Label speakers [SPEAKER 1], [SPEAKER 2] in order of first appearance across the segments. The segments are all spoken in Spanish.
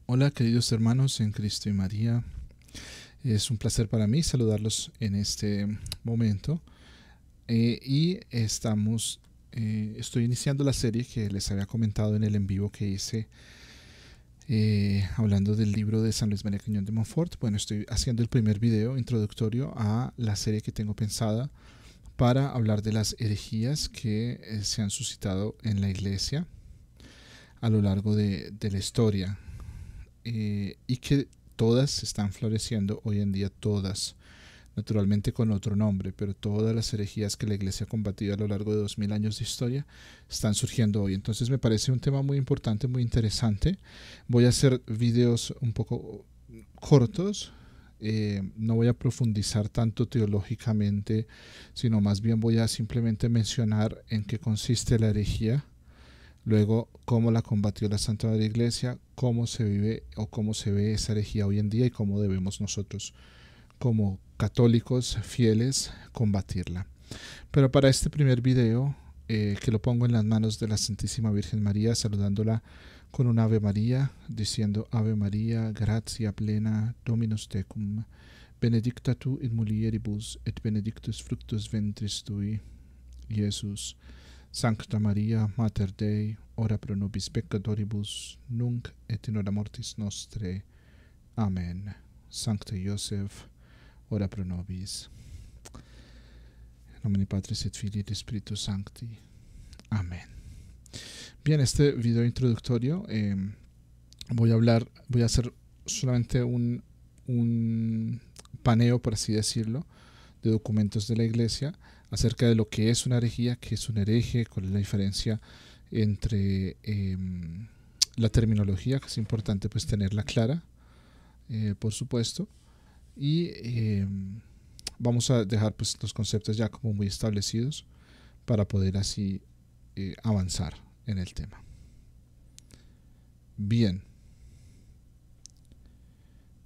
[SPEAKER 1] Hola queridos hermanos en Cristo y María, es un placer para mí saludarlos en este momento estoy iniciando la serie que les había comentado en el en vivo que hice hablando del libro de San Luis María Griñón de Montfort. Bueno, estoy haciendo el primer video introductorio a la serie que tengo pensada para hablar de las herejías que se han suscitado en la iglesia a lo largo de la historia. Y que todas están floreciendo hoy en día, todas, naturalmente con otro nombre, pero todas las herejías que la iglesia ha combatido a lo largo de 2000 años de historia están surgiendo hoy. Entonces me parece un tema muy importante, muy interesante. Voy a hacer videos un poco cortos, no voy a profundizar tanto teológicamente, sino más bien voy a simplemente mencionar en qué consiste la herejía. Luego, cómo la combatió la Santa Madre Iglesia, cómo se vive o cómo se ve esa herejía hoy en día y cómo debemos nosotros, como católicos fieles, combatirla. Pero para este primer video, que lo pongo en las manos de la Santísima Virgen María, saludándola con un Ave María, diciendo: Ave María, gratia plena, Dominus tecum, benedicta tu in mulieribus, et benedictus fructus ventris tui, Jesús. Sancta Maria, Mater Dei, ora pro nobis peccatoribus, nunc et in hora mortis nostrae. Amen. Sancta Joseph, ora pro nobis. In nomine Patris et Filii et Spiritus Sancti. Amén. Bien, este video introductorio voy a hacer solamente un paneo, por así decirlo, de documentos de la Iglesia acerca de lo que es una herejía, qué es un hereje, cuál es la diferencia entre la terminología, que es importante pues tenerla clara, por supuesto, y vamos a dejar pues los conceptos ya como muy establecidos para poder así avanzar en el tema. Bien,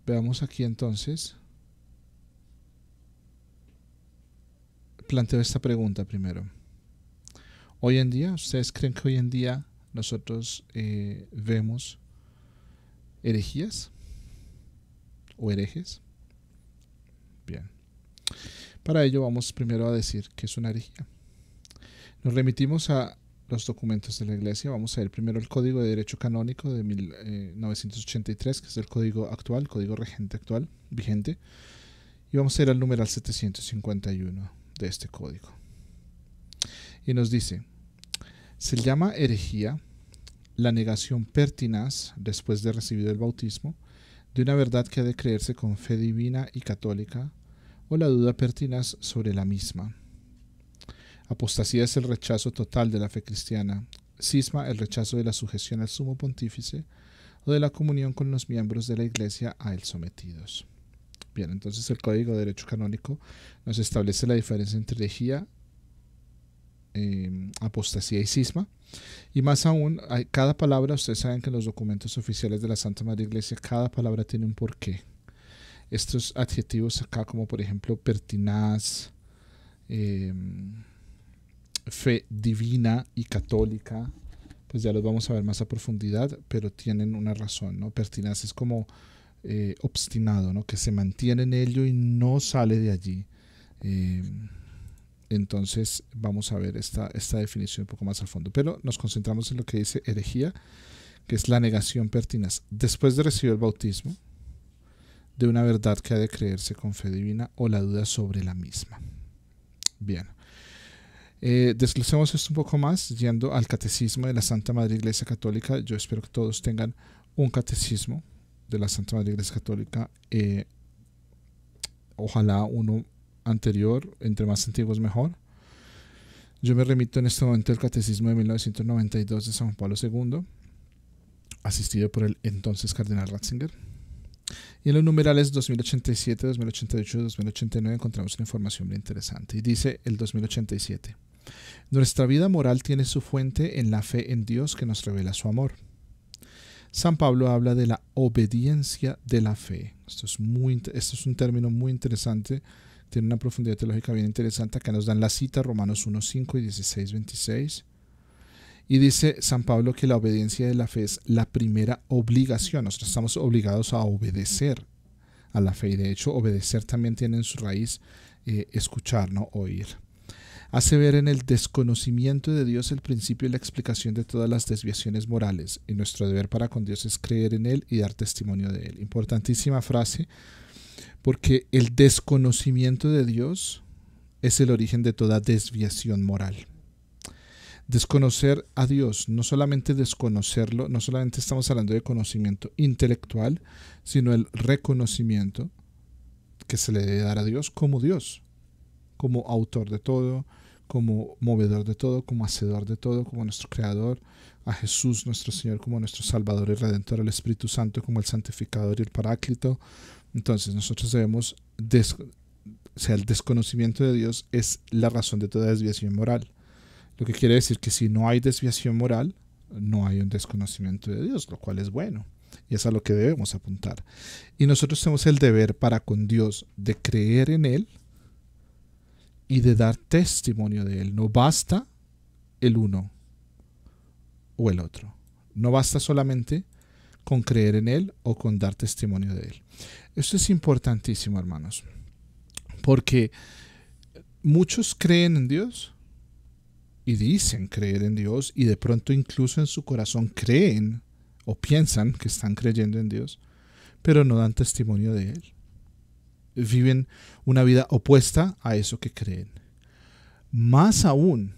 [SPEAKER 1] veamos aquí entonces. Planteo esta pregunta primero. Hoy en día, ¿ustedes creen que hoy en día nosotros vemos herejías o herejes? Bien. Para ello vamos primero a decir qué es una herejía. Nos remitimos a los documentos de la Iglesia. Vamos a ver primero el Código de Derecho Canónico de 1983, que es el código actual, el código regente actual, vigente. Y vamos a ir al numeral 751 de este código. Y nos dice: se llama herejía la negación pertinaz, después de recibido el bautismo, de una verdad que ha de creerse con fe divina y católica, o la duda pertinaz sobre la misma. Apostasía es el rechazo total de la fe cristiana, cisma el rechazo de la sujeción al sumo pontífice o de la comunión con los miembros de la Iglesia a él sometidos. Bien, entonces el Código de Derecho Canónico nos establece la diferencia entre herejía, apostasía y cisma. Y más aún, cada palabra, ustedes saben que en los documentos oficiales de la Santa Madre Iglesia cada palabra tiene un porqué. Estos adjetivos acá, como por ejemplo pertinaz, fe divina y católica, pues ya los vamos a ver más a profundidad, pero tienen una razón, ¿no? Pertinaz es como obstinado, ¿no? Que se mantiene en ello y no sale de allí. Entonces vamos a ver esta definición un poco más a fondo, pero nos concentramos en lo que dice herejía, que es la negación pertinaz después de recibir el bautismo de una verdad que ha de creerse con fe divina o la duda sobre la misma. Bien, desglosemos esto un poco más yendo al catecismo de la Santa Madre Iglesia Católica. Yo espero que todos tengan un catecismo de la Santa Madre Iglesia Católica, ojalá uno anterior, entre más antiguos mejor. Yo me remito en este momento al Catecismo de 1992 de San Juan Pablo II, asistido por el entonces Cardenal Ratzinger. Y en los numerales 2087, 2088 y 2089 encontramos una información muy interesante. Y dice el 2087: nuestra vida moral tiene su fuente en la fe en Dios que nos revela su amor. San Pablo habla de la obediencia de la fe. Esto es un término muy interesante, tiene una profundidad teológica bien interesante. Acá nos dan la cita, Romanos 1:5 y 16:26. Y dice San Pablo que la obediencia de la fe es la primera obligación. Nosotros estamos obligados a obedecer a la fe, y de hecho obedecer también tiene en su raíz escuchar, no oír. Hace ver en el desconocimiento de Dios el principio y la explicación de todas las desviaciones morales, y nuestro deber para con Dios es creer en Él y dar testimonio de Él. Importantísima frase, porque el desconocimiento de Dios es el origen de toda desviación moral. Desconocer a Dios, no solamente desconocerlo, no solamente estamos hablando de conocimiento intelectual, sino el reconocimiento que se le debe dar a Dios, como autor de todo, como movedor de todo, como hacedor de todo, como nuestro creador, a Jesús nuestro Señor como nuestro Salvador y Redentor, al Espíritu Santo como el santificador y el paráclito. Entonces nosotros debemos, el desconocimiento de Dios es la razón de toda desviación moral. Lo que quiere decir que si no hay desviación moral, no hay un desconocimiento de Dios, lo cual es bueno. Y es a lo que debemos apuntar. Y nosotros tenemos el deber para con Dios de creer en Él y de dar testimonio de Él. No basta el uno o el otro. No basta solamente con creer en Él o con dar testimonio de Él. Esto es importantísimo, hermanos, porque muchos creen en Dios y dicen creer en Dios, y de pronto incluso en su corazón creen o piensan que están creyendo en Dios, pero no dan testimonio de Él. Viven una vida opuesta a eso que creen. Más aún,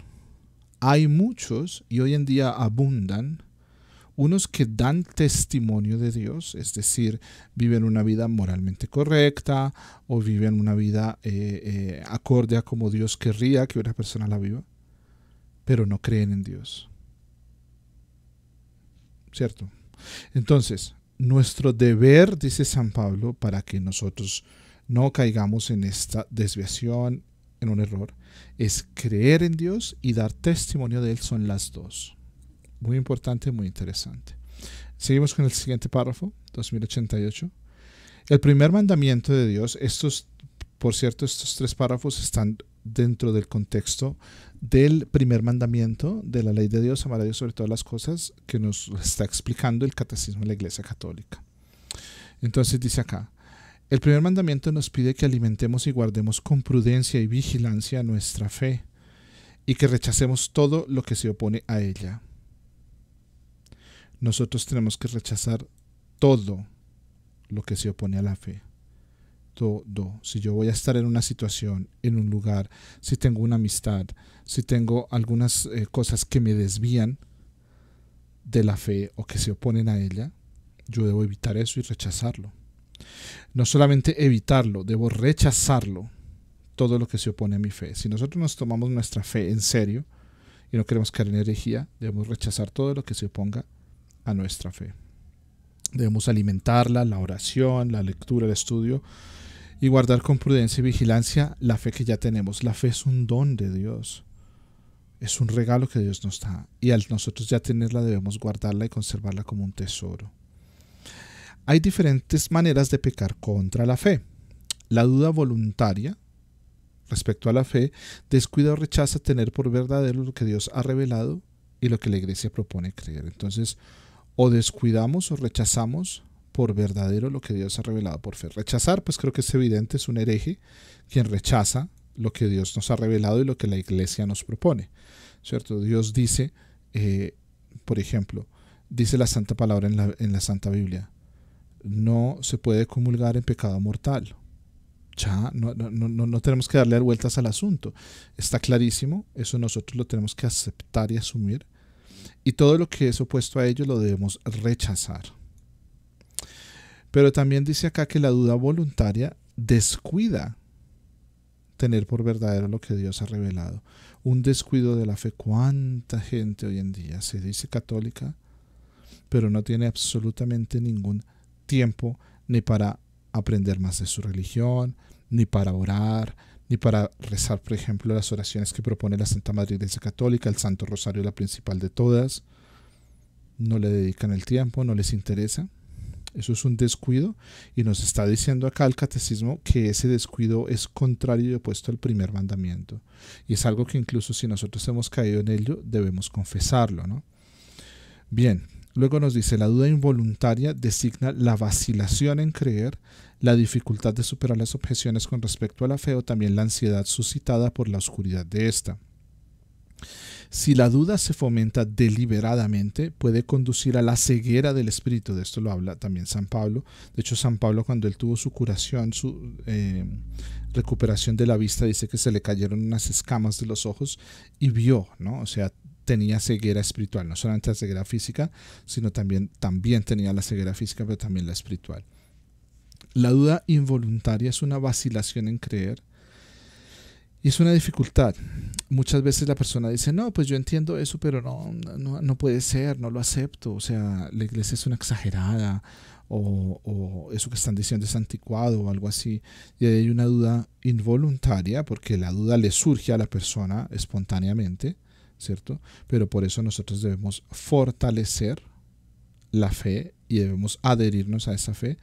[SPEAKER 1] hay muchos, y hoy en día abundan, unos que dan testimonio de Dios, es decir, viven una vida moralmente correcta o viven una vida acorde a como Dios querría que una persona la viva, pero no creen en Dios. ¿Cierto? Entonces, nuestro deber, dice San Pablo, para que nosotros no caigamos en esta desviación, en un error, es creer en Dios y dar testimonio de Él. Son las dos. Muy importante, muy interesante. Seguimos con el siguiente párrafo, 2088. El primer mandamiento de Dios, por cierto, estos tres párrafos están dentro del contexto del primer mandamiento de la ley de Dios, amar a Dios sobre todas las cosas, que nos está explicando el Catecismo de la Iglesia Católica. Entonces dice acá: el primer mandamiento nos pide que alimentemos y guardemos con prudencia y vigilancia nuestra fe, y que rechacemos todo lo que se opone a ella. Nosotros tenemos que rechazar todo lo que se opone a la fe. Todo. Si yo voy a estar en una situación, en un lugar, si tengo una amistad, si tengo algunas cosas que me desvían de la fe o que se oponen a ella, yo debo evitar eso y rechazarlo. No solamente evitarlo, debo rechazarlo, todo lo que se opone a mi fe. Si nosotros nos tomamos nuestra fe en serio y no queremos caer en herejía, debemos rechazar todo lo que se oponga a nuestra fe. Debemos alimentarla, la oración, la lectura, el estudio, y guardar con prudencia y vigilancia la fe que ya tenemos. La fe es un don de Dios, es un regalo que Dios nos da, y al nosotros ya tenerla debemos guardarla y conservarla como un tesoro. Hay diferentes maneras de pecar contra la fe. La duda voluntaria respecto a la fe descuida o rechaza tener por verdadero lo que Dios ha revelado y lo que la Iglesia propone creer. Entonces, o descuidamos o rechazamos por verdadero lo que Dios ha revelado por fe. Rechazar, pues creo que es evidente, es un hereje quien rechaza lo que Dios nos ha revelado y lo que la Iglesia nos propone, ¿cierto? Dios dice, por ejemplo, dice la Santa Palabra en la Santa Biblia: no se puede comulgar en pecado mortal. Ya, no tenemos que darle vueltas al asunto. Está clarísimo, eso nosotros lo tenemos que aceptar y asumir. Y todo lo que es opuesto a ello lo debemos rechazar. Pero también dice acá que la duda voluntaria descuida tener por verdadero lo que Dios ha revelado. Un descuido de la fe. ¿Cuánta gente hoy en día se dice católica, pero no tiene absolutamente ningún tiempo ni para aprender más de su religión, ni para orar, ni para rezar, por ejemplo, las oraciones que propone la Santa Madre Iglesia Católica, el Santo Rosario, la principal de todas? No le dedican el tiempo, no les interesa. Eso es un descuido, y nos está diciendo acá el catecismo que ese descuido es contrario y opuesto al primer mandamiento. Y es algo que incluso si nosotros hemos caído en ello, debemos confesarlo, ¿no? Bien, luego nos dice, la duda involuntaria designa la vacilación en creer, la dificultad de superar las objeciones con respecto a la fe o también la ansiedad suscitada por la oscuridad de esta. Si la duda se fomenta deliberadamente, puede conducir a la ceguera del espíritu. De esto lo habla también San Pablo. De hecho, San Pablo, cuando él tuvo su curación, su recuperación de la vista, dice que se le cayeron unas escamas de los ojos y vio, ¿no? O sea, tenía ceguera espiritual, no solamente la ceguera física, sino también tenía la ceguera física, pero también la espiritual. La duda involuntaria es una vacilación en creer y es una dificultad. Muchas veces la persona dice, no, pues yo entiendo eso, pero no puede ser, no lo acepto. O sea, la iglesia es una exagerada, o eso que están diciendo es anticuado o algo así. Y hay una duda involuntaria, porque la duda le surge a la persona espontáneamente, ¿cierto? Pero por eso nosotros debemos fortalecer la fe y debemos adherirnos a esa fe,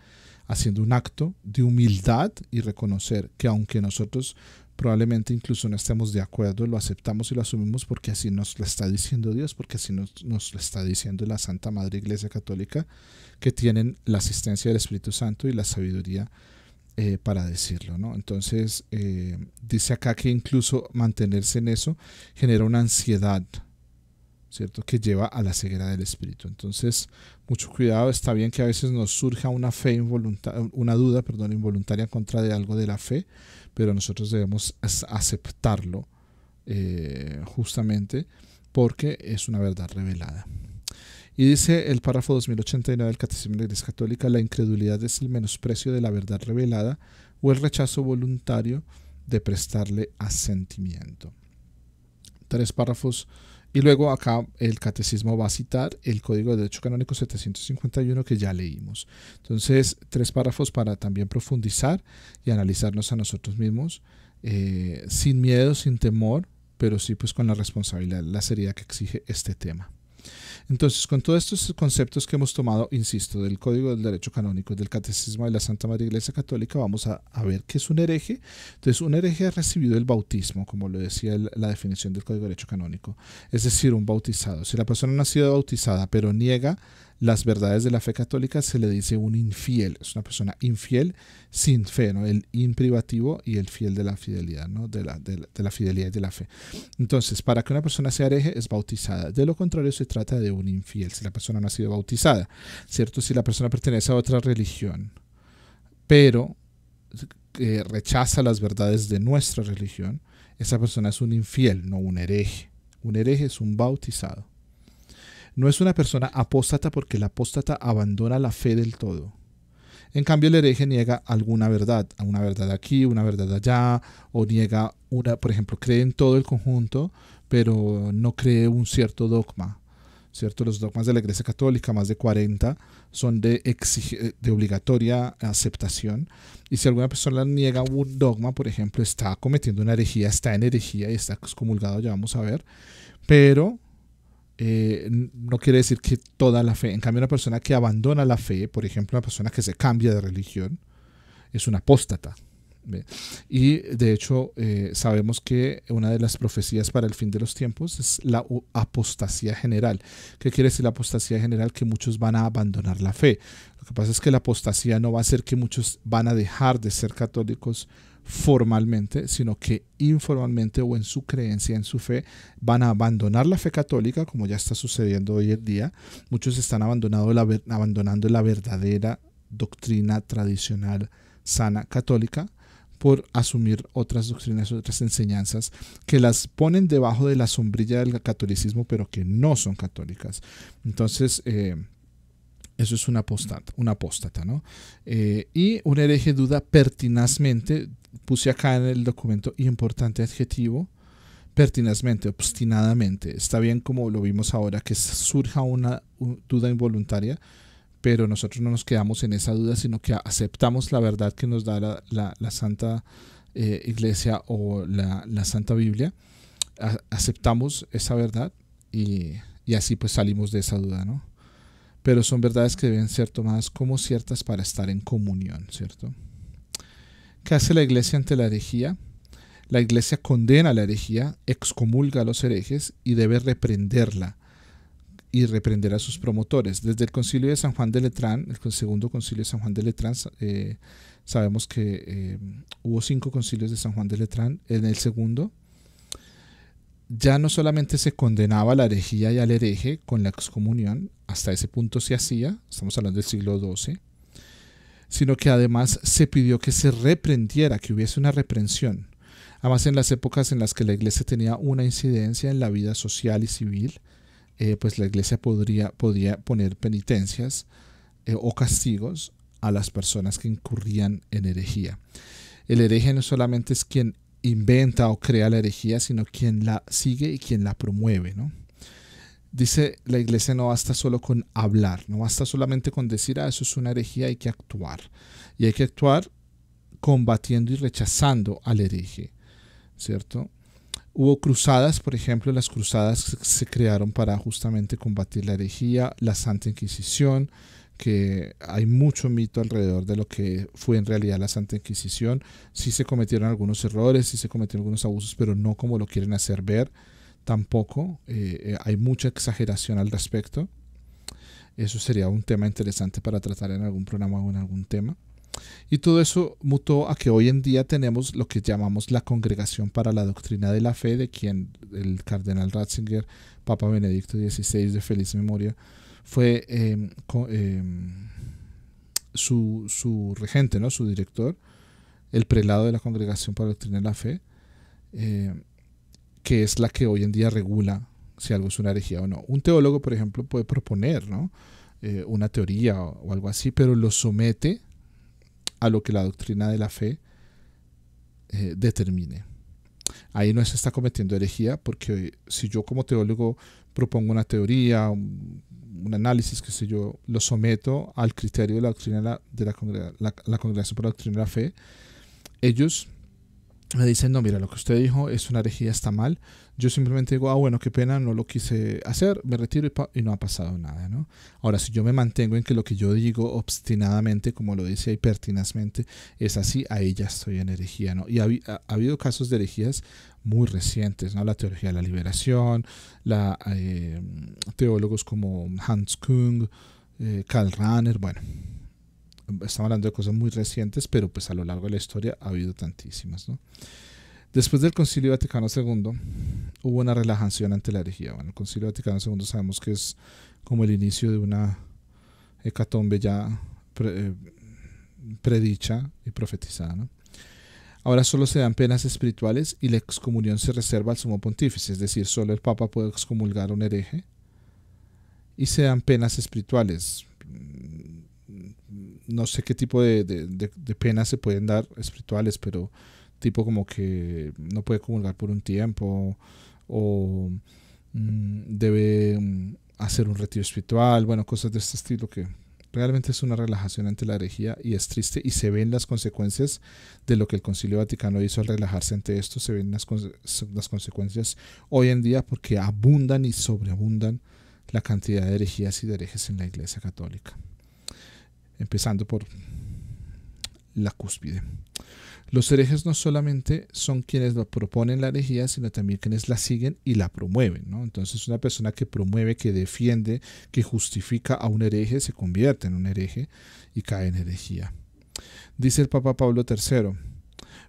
[SPEAKER 1] haciendo un acto de humildad y reconocer que aunque nosotros probablemente incluso no estemos de acuerdo, lo aceptamos y lo asumimos porque así nos lo está diciendo Dios, porque así nos lo está diciendo la Santa Madre Iglesia Católica, que tienen la asistencia del Espíritu Santo y la sabiduría para decirlo, ¿no? Entonces, dice acá que incluso mantenerse en eso genera una ansiedad, ¿cierto?, que lleva a la ceguera del espíritu. Entonces, mucho cuidado. Está bien que a veces nos surja una duda involuntaria en contra de algo de la fe, pero nosotros debemos aceptarlo justamente porque es una verdad revelada. Y dice el párrafo 2089 del Catecismo de la Iglesia Católica: la incredulidad es el menosprecio de la verdad revelada o el rechazo voluntario de prestarle asentimiento. 3 párrafos. Y luego acá el catecismo va a citar el Código de Derecho Canónico 751 que ya leímos. Entonces, 3 párrafos para también profundizar y analizarnos a nosotros mismos, sin miedo, sin temor, pero sí pues con la responsabilidad, la seriedad que exige este tema. Entonces, con todos estos conceptos que hemos tomado, insisto, del Código del Derecho Canónico, del Catecismo de la Santa Madre Iglesia Católica, vamos a ver qué es un hereje. Entonces, un hereje ha recibido el bautismo, como lo decía la definición del Código de Derecho Canónico, es decir, un bautizado. Si la persona no ha sido bautizada, pero niega las verdades de la fe católica, se le dice un infiel. Es una persona infiel sin fe, ¿no? El imprivativo y el fiel de la fidelidad, ¿no? De la fidelidad y de la fe. Entonces, para que una persona sea hereje es bautizada. De lo contrario, se trata de un infiel si la persona no ha sido bautizada, ¿cierto? Si la persona pertenece a otra religión, pero rechaza las verdades de nuestra religión, esa persona es un infiel, no un hereje. Un hereje es un bautizado. No es una persona apóstata porque el apóstata abandona la fe del todo. En cambio, el hereje niega alguna verdad, una verdad aquí, una verdad allá, o niega por ejemplo, cree en todo el conjunto, pero no cree un cierto dogma, ¿cierto? Los dogmas de la Iglesia Católica, más de 40, son de obligatoria aceptación. Y si alguna persona niega un dogma, por ejemplo, está cometiendo una herejía, está en herejía y está excomulgado, ya vamos a ver, pero no quiere decir que toda la fe. En cambio, una persona que abandona la fe, por ejemplo, una persona que se cambia de religión, es un apóstata. ¿Ve? Y de hecho, sabemos que una de las profecías para el fin de los tiempos es la apostasía general. ¿Qué quiere decir la apostasía general? Que muchos van a abandonar la fe. Lo que pasa es que la apostasía no va a ser que muchos van a dejar de ser católicos formalmente, sino que informalmente o en su creencia, en su fe, van a abandonar la fe católica, como ya está sucediendo hoy en día. Muchos están abandonando la verdadera doctrina tradicional sana católica por asumir otras doctrinas, otras enseñanzas que las ponen debajo de la sombrilla del catolicismo, pero que no son católicas. Entonces, eso es un apóstata, ¿no? Y un hereje duda pertinazmente. Puse acá en el documento importante adjetivo, pertinazmente, obstinadamente. Está bien, como lo vimos ahora, que surja una duda involuntaria, pero nosotros no nos quedamos en esa duda, sino que aceptamos la verdad que nos da la Santa Iglesia o la Santa Biblia. Aceptamos esa verdad y así pues salimos de esa duda, ¿no? pero son verdades que deben ser tomadas como ciertas para estar en comunión, ¿cierto? ¿Qué hace la iglesia ante la herejía? La iglesia condena la herejía, excomulga a los herejes y debe reprenderla y reprender a sus promotores. Desde el concilio de San Juan de Letrán, el segundo concilio de San Juan de Letrán, sabemos que hubo 5 concilios de San Juan de Letrán. En el segundo ya no solamente se condenaba a la herejía y al hereje con la excomunión, hasta ese punto se hacía, estamos hablando del siglo XII, sino que además se pidió que se reprendiera, que hubiese una reprensión. Además, en las épocas en las que la iglesia tenía una incidencia en la vida social y civil, pues la iglesia podía poner penitencias o castigos a las personas que incurrían en herejía. El hereje no solamente es quien inventa o crea la herejía, sino quien la sigue y quien la promueve, ¿no? Dice la iglesia, no basta solo con hablar, no basta solamente con decir, eso es una herejía, hay que actuar. Y hay que actuar combatiendo y rechazando al hereje, ¿cierto? Hubo cruzadas, por ejemplo, las cruzadas se crearon para justamente combatir la herejía, la Santa Inquisición, que hay mucho mito alrededor de lo que fue en realidad la Santa Inquisición. Sí se cometieron algunos errores, sí se cometieron algunos abusos, pero no como lo quieren hacer ver. Tampoco hay mucha exageración al respecto. Eso sería un tema interesante para tratar en algún programa o en algún tema. Y todo eso mutó a que hoy en día tenemos lo que llamamos la Congregación para la Doctrina de la Fe, de quien el cardenal Ratzinger, Papa Benedicto XVI de feliz memoria, fue su regente, ¿no? Su director, el prelado de la Congregación para la Doctrina de la Fe, que es la que hoy en día regula si algo es una herejía o no. Un teólogo, por ejemplo, puede proponer, ¿no? Una teoría o algo así, pero lo somete a lo que la doctrina de la fe determine. Ahí no se está cometiendo herejía, porque si yo como teólogo propongo una teoría, un análisis, qué sé yo, lo someto al criterio de la doctrina de la Congregación para la Doctrina de la Fe, ellos me dicen, no, mira, lo que usted dijo es una herejía, está mal. Yo simplemente digo, bueno, qué pena, no lo quise hacer, me retiro y no ha pasado nada, ¿no? Ahora, si yo me mantengo en que lo que yo digo obstinadamente, como lo dice ahí pertinazmente, es así, ahí ya estoy en herejía, ¿no? Y ha habido casos de herejías muy recientes, ¿no? La teología de la liberación, teólogos como Hans Kung, Karl Rahner, bueno, estamos hablando de cosas muy recientes, pero pues a lo largo de la historia ha habido tantísimas, ¿no? Después del Concilio Vaticano II hubo una relajación ante la herejía. Bueno, el Concilio Vaticano II sabemos que es como el inicio de una hecatombe ya predicha y profetizada, ¿no? Ahora solo se dan penas espirituales y la excomunión se reserva al sumo pontífice, es decir, solo el Papa puede excomulgar a un hereje, y se dan penas espirituales. No sé qué tipo de penas se pueden dar espirituales, pero tipo como que no puede comulgar por un tiempo o debe hacer un retiro espiritual, bueno, cosas de este estilo que realmente es una relajación ante la herejía y es triste y se ven las consecuencias de lo que el Concilio Vaticano hizo al relajarse ante esto, se ven las consecuencias hoy en día porque abundan y sobreabundan la cantidad de herejías y de herejes en la Iglesia Católica, empezando por la cúspide. Los herejes no solamente son quienes lo proponen la herejía, sino también quienes la siguen y la promueven, ¿no? Entonces una persona que promueve, que defiende, que justifica a un hereje se convierte en un hereje y cae en herejía. Dice el Papa Pablo III,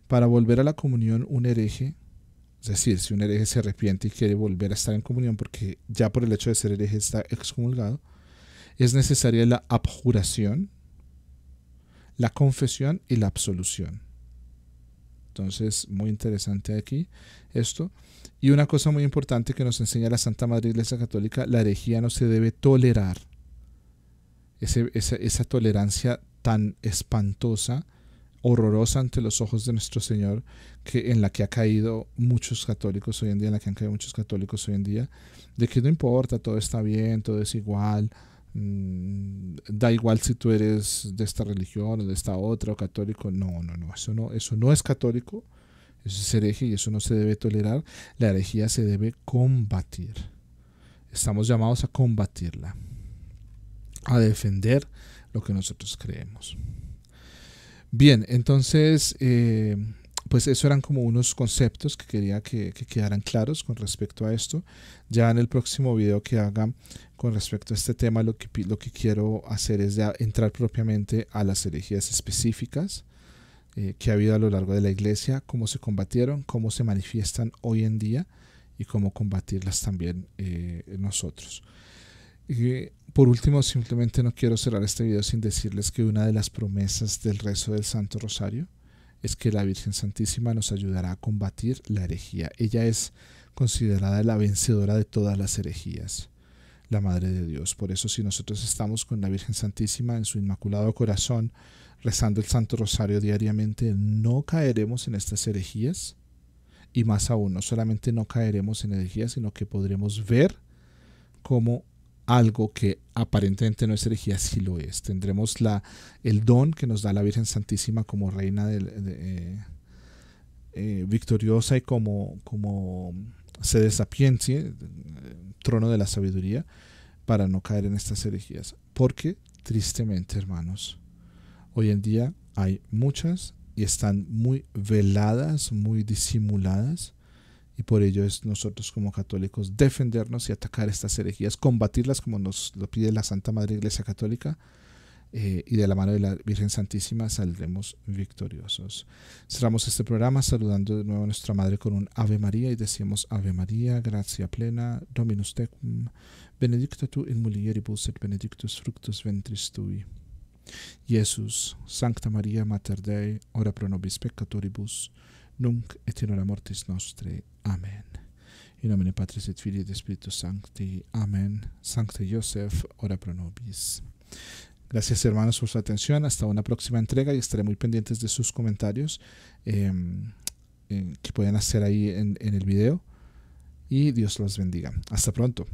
[SPEAKER 1] para volver a la comunión un hereje, es decir, si un hereje se arrepiente y quiere volver a estar en comunión porque ya por el hecho de ser hereje está excomulgado, es necesaria la abjuración, la confesión y la absolución. Entonces, muy interesante aquí esto. Y una cosa muy importante que nos enseña la Santa Madre Iglesia Católica, la herejía no se debe tolerar. Esa tolerancia tan espantosa, horrorosa ante los ojos de nuestro Señor, en la que ha caído muchos católicos hoy en día, en la que han caído muchos católicos hoy en día, de que no importa, todo está bien, todo es igual. Da igual si tú eres de esta religión o de esta otra o católico. No, eso no es católico, eso es hereje y eso no se debe tolerar. La herejía se debe combatir, estamos llamados a combatirla. a defender lo que nosotros creemos. Bien, entonces, pues eso eran como unos conceptos que quería que quedaran claros con respecto a esto. Ya en el próximo video que haga con respecto a este tema, lo que quiero hacer es ya entrar propiamente a las herejías específicas que ha habido a lo largo de la iglesia, cómo se combatieron, cómo se manifiestan hoy en día y cómo combatirlas también nosotros. Por último, simplemente no quiero cerrar este video sin decirles que una de las promesas del rezo del Santo Rosario es que la Virgen Santísima nos ayudará a combatir la herejía. Ella es considerada la vencedora de todas las herejías, la Madre de Dios. Por eso, si nosotros estamos con la Virgen Santísima en su Inmaculado Corazón, rezando el Santo Rosario diariamente, no caeremos en estas herejías. Y más aún, no solamente no caeremos en herejías, sino que podremos ver cómo algo que aparentemente no es herejía sí lo es. Tendremos el don que nos da la Virgen Santísima como reina victoriosa y como sede sapientia, trono de la sabiduría, para no caer en estas herejías. Porque, tristemente, hermanos, hoy en día hay muchas y están muy veladas, muy disimuladas. Y por ello es nosotros como católicos defendernos y atacar estas herejías, combatirlas como nos lo pide la Santa Madre Iglesia Católica, y de la mano de la Virgen Santísima saldremos victoriosos. Cerramos este programa saludando de nuevo a nuestra Madre con un Ave María y decimos: Ave María, gratia plena, Dominus tecum, benedicta tu in mulieribus et benedictus fructus ventris tui. Iesus, Sancta Maria Mater Dei, ora pro nobis peccatoribus, nunc et in hora mortis nostre. Amen. In nomine Patris et Filii et Spiritus Sancti. Amen. Sancte Joseph, ora pro nobis. Gracias, hermanos, por su atención. Hasta una próxima entrega y estaré muy pendientes de sus comentarios que pueden hacer ahí en el video. Y Dios los bendiga. Hasta pronto.